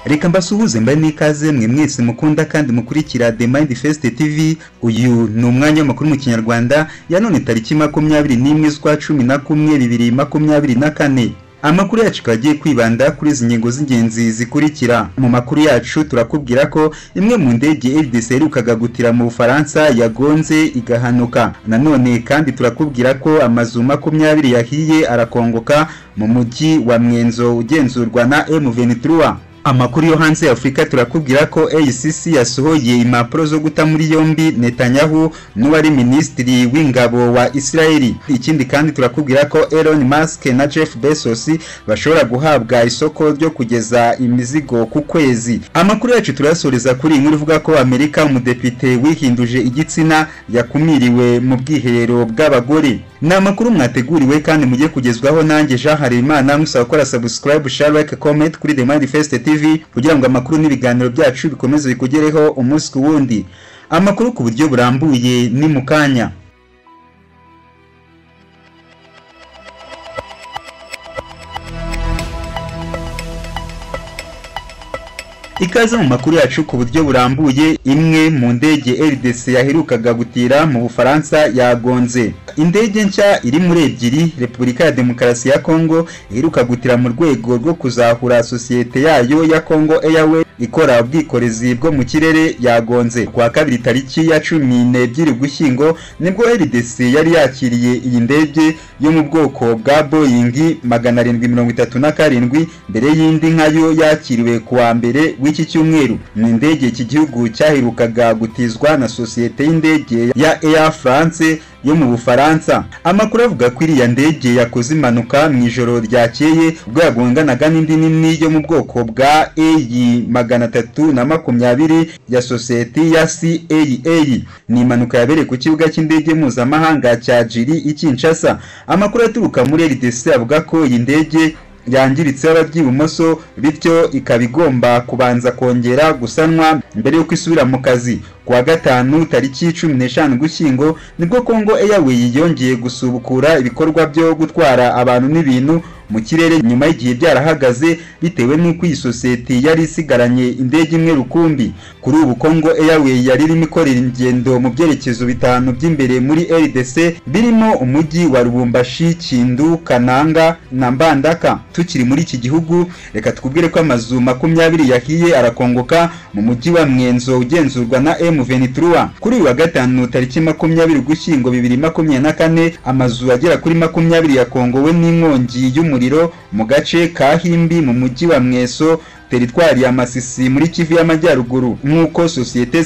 Reka mbasuhuze mbaye n'ikaze mwe mwese mukunda kandi mukurikira The Mindfest TV. Uyu ni umwanya w'amakuru mu Kinyarwanda ya none tariki 21 z'ukwa 11 2024. Amakuru yacu kagiye kwibanda kuri izi ngingo z'ingenzi zikurikira. Mu makuru yacu turakubwira ko imwe mu ndege RDC iherukaga gutira mu Bufaransa yagonze igahanuka. Nanone kandi turakubwira ko amazu 20 yahiye arakongoka mu mujyi wa Mwenzo ugenzurwa na M23. Amakuru yo hanze ya Afrika turakubwira ko AICC yasohoye impapuro zo guta muri yombi Netanyahu n'uwari ministiri w'ingabo wa Israeli. Ikindi kandi turakubwira ko Elon Musk na Jeff Bezos bashobora guhabwa isoko ryo kugeza imizigo ku kwezi. Amakuru yacu turasoreza kuri inkuru ivuga ko Amerika umudepite wihinduje igitsina yakumiriwe mu bwiherero bw'abagore. Ni amakuru mwateguriwe kandi mugiye kugezwaho nanjye Jean Harimana, musaba gukora subscribe, share, like, comment kuri The Mindfest TV kugira ngo amakuru n'ibiganiro byacu bikomeze bikugereho umunsi ku wundi. Amakuru ku buryo burambuye ni mukanya. Ikaze mu makuru yacu ku buryo burambuye. Imwe mu ndege RDC yaherukaga gutira mu Bufaransa yagonze. Indege nshya iri muri ebyiri Repubulika ya Demokarasi ya Kongo iheruka gutira mu rwego rwo kuzahura sosiyete yayo ya Congo Airways ikora ubwikorezi bwo mu kirere yagonze. Kwa kabiri tariki ya 12 Ugushyingo nibwo RDC yari yakiriye iyi ndege yo mu bwoko bwa Boeing 737 mbere y'indi nkayo yakiriwe kuwa mbere w'iki cyumweru. Ni indege iki gihugu cyaherukaga gutizwa na sosiyete y'indege ya Air France yo mu Bufaransa. Amakuru avuga ko iriya ndege yakoze impanuka mu ijoro ryakeye ubwo yagonganaga n'indi nini yo mu bwoko bwa A320 ya sosiyete ya CAA. Ni impanuka yabereye ku kibuga cy'indege mpuzamahanga cya Jiri i Kinshasa. Amakuru aturuka muri RDC avuga ko iyi ndege yangiritse ab'ibumoso bityo ikabigomba kubanza kongera gusanwa mbere yo kwisubira mu kazi. Kuwa gatanu tariki 15 Ugushyingo nibwo Congo Airways yongeye gusubukura ibikorwa byo gutwara abantu n'ibintu mu kirere nyuma y'igihe byarahagaze bitewe n'uko iyi sosiyete yari isigaranye indege imwe rukumbi. Kuri ubu Congo Airways yari irimo ikorera ingendo mu byerekezo bitanu by'imbere muri RDC birimo umujyi wa Lubumbashi, Kindu, Kananga na Mbandaka. Tukiri muri iki gihugu reka tukubwire ko amazu 20 yahiye arakongoka mu mujyi wa Mwenzo ugenzurwa na M23. Kuri uwa gatanu tariki 20 Ugushyingo 2024 amazu agera kuri 20 yakongowe n'inkongi y'umuriro mu gace ka Himbi mu mujyi wa Mweso, teritwari ya Masisi muri Kivu y'Amajyaruguru. Nk'uko societe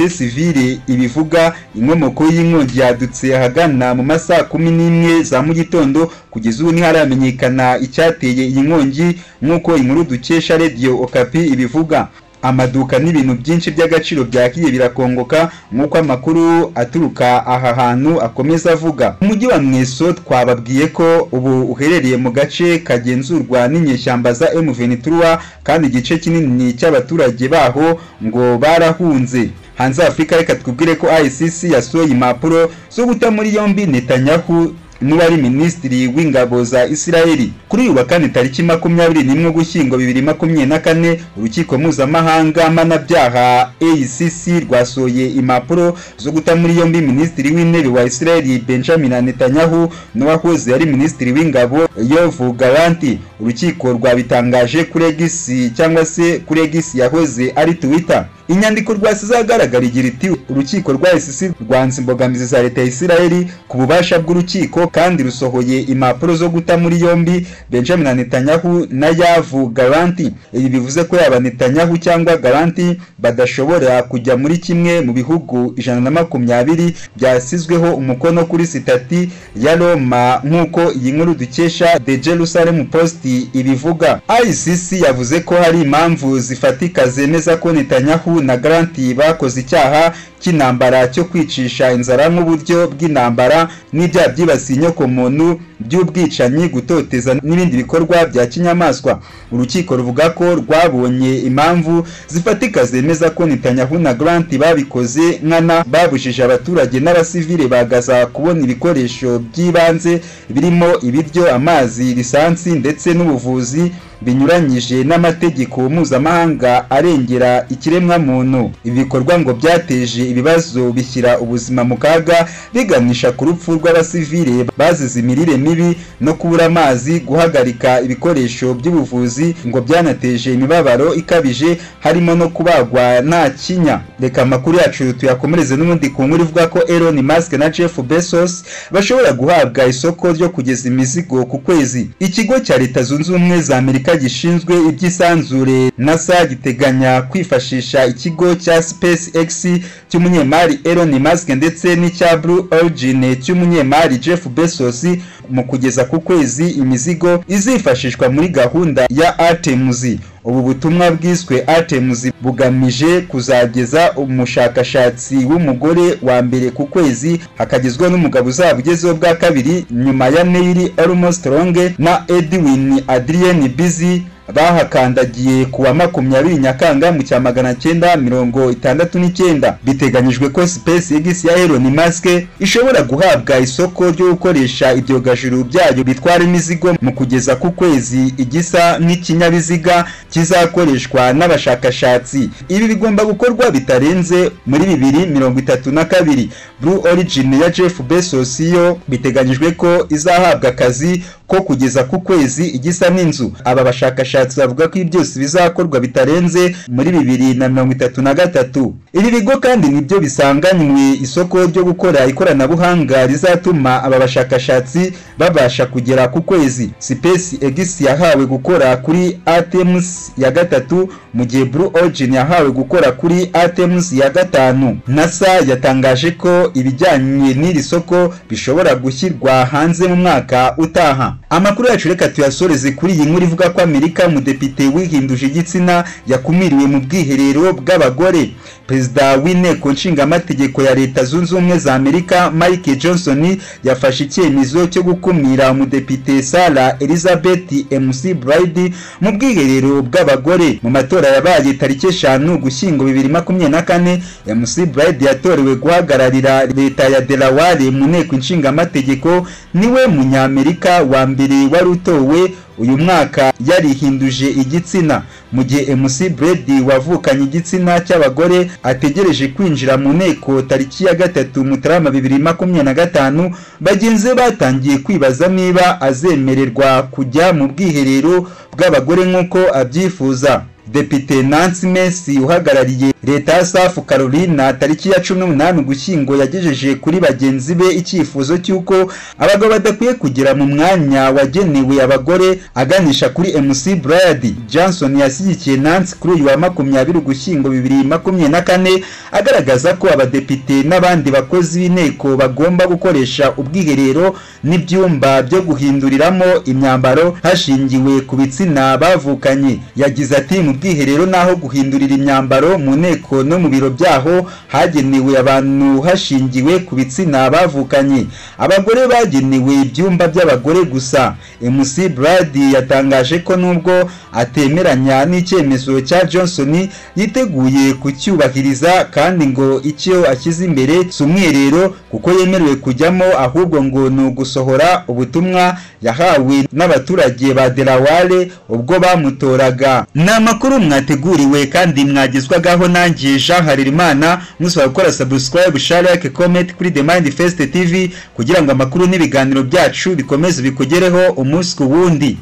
civile ibivuga inkomoko y'inkongi yadutse ahagana mu masaha 11 za mu gitondo. Kugeza ubu ntiharamenyekana icyateye iyi nkongi nk'uko inkuru dukesha Radio Okapi ibivuga. Amaduka n'ibintu byinshi by'agaciro byahiye birakongoka nk'uko amakuru aturuka aha hantu akomeza avuga. Umujyi wa Mweso twababwiye ko ubu uherereye mu gace kagenzurwa n'inyeshyamba za M23 kandi igice kinini cy'abaturage baho ngo barahunze. Hanze Afrika reka twubwire ko AICC yasohoye impapuro zo guta muri yombi Netanyahu n'uwari ministiri w'ingabo za Israeli. Kuri uyu wa kane tariki 21 Ugushyingo 2024 urukiko mpuzamahanga mpanabyaha AICC rwasohoye impapuro zo guta muri yombi ministiri w'intebe wa Israeli Benjamin Netanyahu n'uwahoze ari ministiri w'ingabo Yoav Gallant. Urukiko rwabitangaje kuri X cyangwa se kuri X yahoze ari Twitter. Inyandiko rwasizagaragara igira iti urukiko rwa ICC rwanze imbogamizi za leta ya Israeli ku bubasha bw'urukiko kandi rusohoye impapuro zo guta muri yombi Benjamin Netanyahu na Yoav Gallant. Ibi bivuze ko yaba Netanyahu cyangwa Gallant badashobora kujya muri kimwe mu bihugu 120 byasizweho umukono kuri sitati ya Roma nk'uko iyi nkuru dukesha The Jerusalem Post ibivuga. ICC yavuze ko hari impamvu zifatika zemeza ko Netanyahu na Gallant bakoze icyaha cy'intambara cyo kwicisha inzara nk'uburyo bw'intambara n'ibyaha byibasiye inyokomuntu by'ubwicanyi, gutoteza n'ibindi bikorwa bya kinyamaswa. Urukiko ruvuga ko rwabonye impamvu zifatika zemeza ko Netanyahu na Gallant babikoze nkana babujije abaturage n'abasivile bagaza kubona ibikoresho by'ibanze birimo ibiryo, amazi, lisansi ndetse n'ubuvuzi binyuranyije n'amategeko mpuzamahanga arengera ikiremwa muntu. Ibi bikorwa ngo byateje ibibazo bishyira ubuzima mu kaga, biganisha ku rupfu rw'abasivile bazize imirire mibi no kubura amazi, guhagarika ibikoresho by'ubuvuzi, ngo byanateje imibabaro ikabije harimo no kubagwa nta kinya. Reka amakuru yacu tuyakomereze n'ubundi ku nkuru ivuga ko Elon Musk na Jeff Bezos bashobora guhabwa isoko ryo kugeza imizigo ku kwezi. Ikigo cya Leta Zunze Ubumwe za Amerika gishinzwe iby'isanzure NASA giteganya kwifashisha ikigo cya SpaceX cy'umunyemari Elon Musk ndetse n'icya Blue Origin cy'umunyemari Jeff Bezos mu kugeza ku kwezi imizigo izifashishwa muri gahunda ya Artemis. Ubu butumwa bwiswe Artemis bugamije kuzageza umushakashatsi w'umugore wa mbere ku kwezi, hakagezwa n'umugabo uzaba ugezeho bwa kabiri nyuma ya Neil Armstrong na Edwin Adrian Busy bahakandagiye kuwa 20 Nyakanga mu cya 1969. Biteganyijwe ko SpaceX ya Elon Musk ishobora guhabwa isoko ryo gukoresha ibyogajuru byayo bitwara imizigo mu kugeza ku kwezi igisa n'ikinyabiziga kizakoreshwa n'abashakashatsi. Ibi bigomba gukorwa bitarenze muri 2032. Blue Origin ya Jeff Bezos yo biteganyijwe ko izahabwa akazi ko kugeza ku kwezi igisa n'inzu. Aba bashakashatsi bavuga ko byose bizakorwa bitarenze muri 2033. Ibi bigo kandi nibyo bisanganywe isoko ryo gukora ikoranabuhanga rizatuma aba bashakashatsi babasha kugera ku kwezi. SpaceX yahawe gukora kuri Artemis ya gatatu mu gihe Blue Origin yahawe gukora kuri Artemis ya gatanu. NASA yatangaje ko ibijyanye n'iri soko bishobora gushyirwa hanze mu mwaka utaha. Amakuru yacu reka tuyasoreze kuri iyi nkuru ivuga ko Amerika umudepite wihinduje igitsina yakumiriwe mu bwiherero bw'abagore. Perezida w'inteko nshingamategeko ya Leta Zunze Ubumwe za Amerika Mike Johnson yafashe icyemezo cyo gukumira umudepite Sarah Elizabeth McBride mu bwiherero bw'abagore. Mu matora yabaye tariki 5 Ugushyingo 2024, McBride yatorewe guhagararira leta ya Delaware mu nteko nshingamategeko. Niwe munyamerika wa mbere wari utowe uyu mwaka yarihinduje igitsina, mu gihe McBride wavukanye igitsina cy'abagore ategereje kwinjira mu nteko tariki ya 3 Mutarama 2025. Bagenzi batangiye kwibaza niba azemererwa kujya mu bwiherero bw'abagore nk'uko abyifuza. Depite Nancy Macy uhagarariye leta ya South Carolina tariki ya 18 Ugushyingo yagejeje kuri bagenzi be icyifuzo cy'uko abagabo badakwiye kugera mu mwanya wagenewe abagore, aganisha kuri McBride. Johnson yashyigikiye Nancy kuri uyu wa 20 Ugushyingo 2024, agaragaza ko abadepite n'abandi bakozi b'inteko bagomba gukoresha ubwiherero n'ibyumba byo guhinduriramo imyambaro hashingiwe ku bitsina bavukanye. Yagize ati mu bwiherero naho guhindurira imyambaro mu nteko no mu biro byaho hagenewe abantu hashingiwe ku bitsina bavukanye. Abagore bagenewe ibyumba by'abagore gusa. McBride yatangaje ko nubwo atemeranya n'icyemezo cya Johnson yiteguye kucyubahiriza, kandi ngo icyo akiza imbere si umwiherero kuko yemerewe kujyamo, ahubwo ngo ni ugusohora ubutumwa yahawe n'abaturage ba Delaware ubwo bamutoraga. N'amakuru mwateguriwe kandi mwagezwagaho nanjye Jean Harerimana. Musaba gukora subscribe, share, like, comment kuri The Manifest TV kugira ngo amakuru n'ibiganiro byacu bikomeze bikugereho umunsi ku wundi.